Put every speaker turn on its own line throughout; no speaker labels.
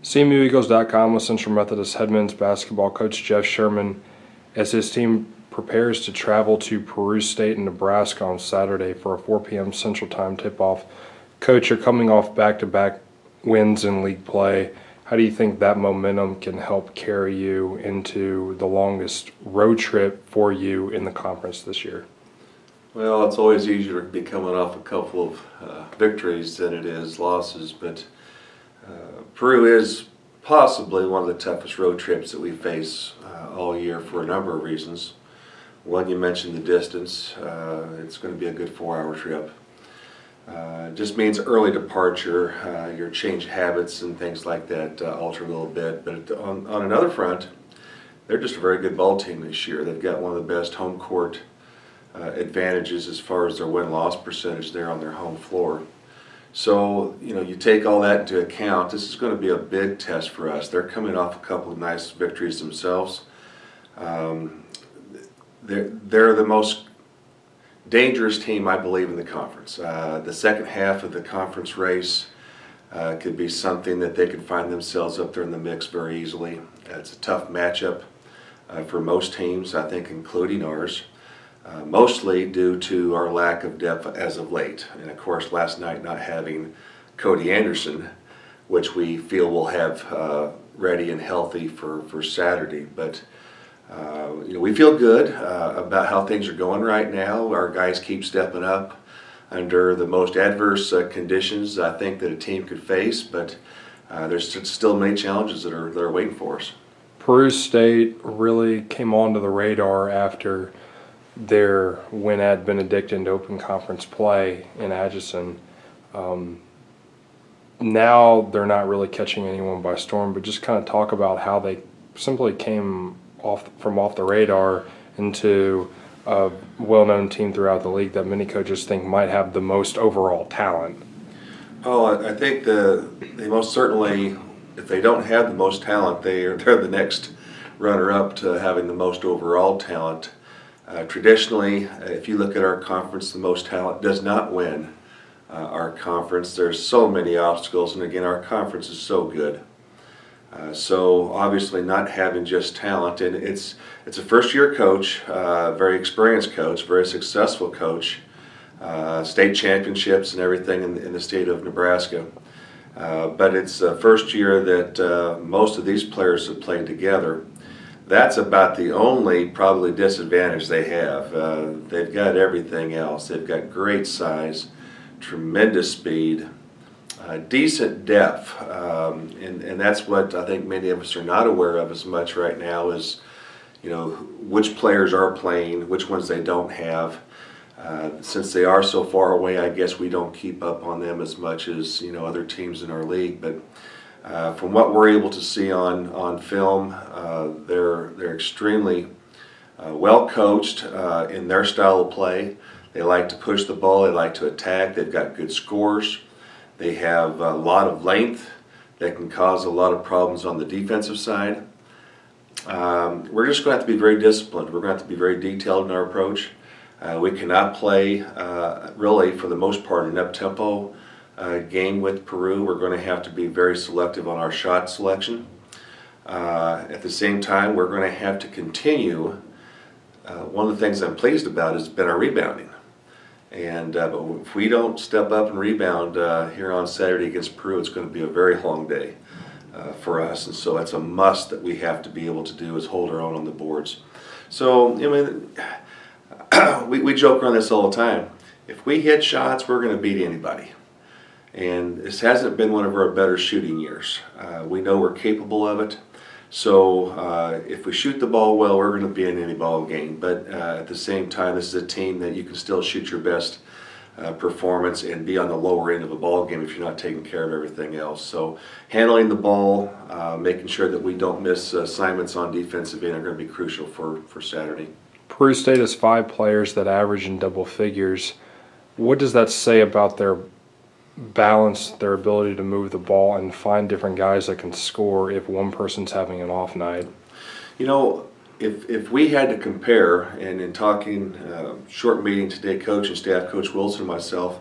CMUEagles.com with Central Methodist head men's basketball coach Jeff Sherman as his team prepares to travel to Peru State in Nebraska on Saturday for a 4 p.m. Central Time tip-off. Coach, you're coming off back-to-back wins in league play. How do you think that momentum can help carry you into the longest road trip for you in the conference this year?
Well, it's always easier to be coming off a couple of victories than it is losses, but Peru is possibly one of the toughest road trips that we face all year for a number of reasons. One, you mentioned the distance. It's going to be a good 4-hour trip. It just means early departure, your change habits and things like that alter a little bit. But on another front, they're just a very good ball team this year. They've got one of the best home court advantages as far as their win-loss percentage there on their home floor. So, you take all that into account, this is going to be a big test for us. They're coming off a couple of nice victories themselves. They're the most dangerous team, I believe, in the conference. The second half of the conference race could be something that they could find themselves up there in the mix very easily. It's a tough matchup for most teams, I think, including ours. Mostly due to our lack of depth as of late. And of course, last night not having Cody Anderson, which we feel we'll have ready and healthy for Saturday. But we feel good about how things are going right now. Our guys keep stepping up under the most adverse conditions I think that a team could face, but there's still many challenges that are waiting for us.
Peru State really came onto the radar after their win at Benedictine to open conference play in Atchison. Now they're not really catching anyone by storm, but just kind of talk about how they simply came off the radar into a well-known team throughout the league that many coaches think might have the most overall talent.
Oh, I think they most certainly, if they don't have the most talent, they're the next runner-up to having the most overall talent. Traditionally, if you look at our conference, the most talent does not win our conference. There's so many obstacles, and again, our conference is so good. So obviously not having just talent, and it's a first-year coach, very experienced coach, very successful coach, state championships and everything in the state of Nebraska. But it's the first year that most of these players have played together. That's about the only probably disadvantage they have. They've got everything else. They've got great size, tremendous speed, decent depth, and that's what I think many of us are not aware of as much right now is, which players are playing, which ones they don't have. Since they are so far away, I guess we don't keep up on them as much as other teams in our league, but from what we're able to see on film, they're extremely well coached in their style of play. They like to push the ball, they like to attack, they've got good scores. They have a lot of length that can cause a lot of problems on the defensive side. We're just going to have to be very disciplined. We're going to have to be very detailed in our approach. We cannot play, really, for the most part, an up-tempo game with Peru. We're going to have to be very selective on our shot selection. At the same time, we're going to have to continue. One of the things I'm pleased about has been our rebounding. And but if we don't step up and rebound here on Saturday against Peru, it's going to be a very long day for us. And so that's a must that we have to be able to do is hold our own on the boards. So, we joke around this all the time. If we hit shots, we're going to beat anybody. And this hasn't been one of our better shooting years. We know we're capable of it. So if we shoot the ball well, we're going to be in any ball game. But at the same time, this is a team that you can still shoot your best performance and be on the lower end of a ball game if you're not taking care of everything else. So handling the ball, making sure that we don't miss assignments on defensive end are going to be crucial for Saturday.
Peru State has 5 players that average in double figures. What does that say about their balance, their ability to move the ball and find different guys that can score if one person's having an off night?
If we had to compare, and in talking short meeting today, coach and staff, Coach Wilson and myself,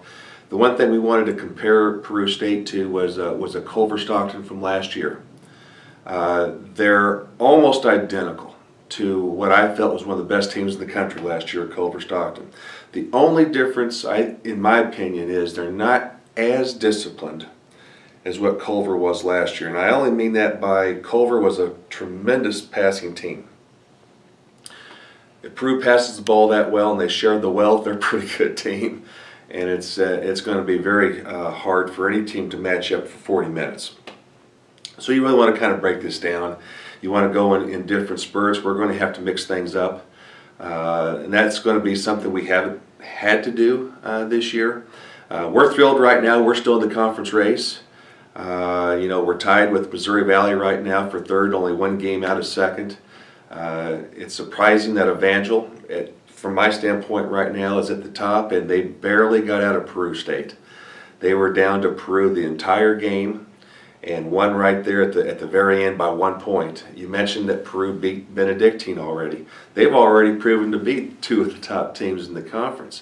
the one thing we wanted to compare Peru State to was a Culver Stockton from last year. They're almost identical to what I felt was one of the best teams in the country last year at Culver Stockton. The only difference, in my opinion, is they're not as disciplined as what Culver was last year. And I only mean that by Culver was a tremendous passing team. If Peru passes the ball that well and they share the wealth, they're a pretty good team. And it's going to be very hard for any team to match up for 40 minutes. So you really want to kind of break this down. You want to go in different spurts. We're going to have to mix things up. And that's going to be something we haven't had to do this year. We're thrilled right now. We're still in the conference race. You know, we're tied with Missouri Valley right now for third, only one game out of second. It's surprising that Evangel, from my standpoint right now, is at the top, and they barely got out of Peru State. They were down to Peru the entire game and won right there at the very end by 1 point. You mentioned that Peru beat Benedictine already. They've already proven to beat two of the top teams in the conference.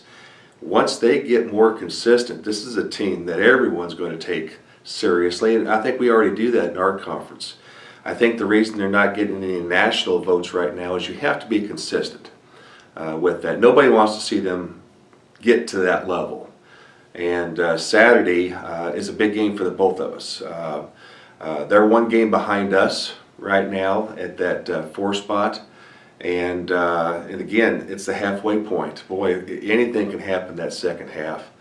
Once they get more consistent, this is a team that everyone's going to take seriously, and I think we already do that in our conference. I think the reason they're not getting any national votes right now is you have to be consistent with that. Nobody wants to see them get to that level. And Saturday is a big game for the both of us. They're one game behind us right now at that 4 spot. And again, it's the halfway point. Boy, anything can happen that second half.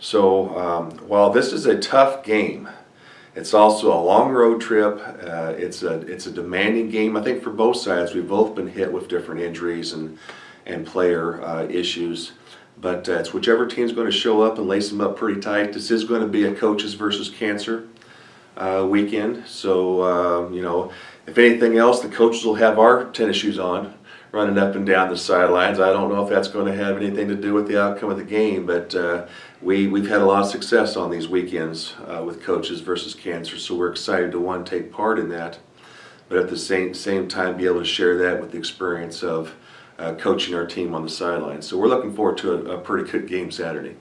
So while this is a tough game, it's also a long road trip. It's a demanding game. I think for both sides, we've both been hit with different injuries and player issues. But it's whichever team's going to show up and lace them up pretty tight. This is going to be a coaches versus cancer weekend. So, you know, if anything else, the coaches will have our tennis shoes on, running up and down the sidelines. I don't know if that's going to have anything to do with the outcome of the game, but we've had a lot of success on these weekends with coaches versus cancer. So we're excited to, take part in that, but at the same time be able to share that with the experience of coaching our team on the sidelines. So we're looking forward to a pretty good game Saturday.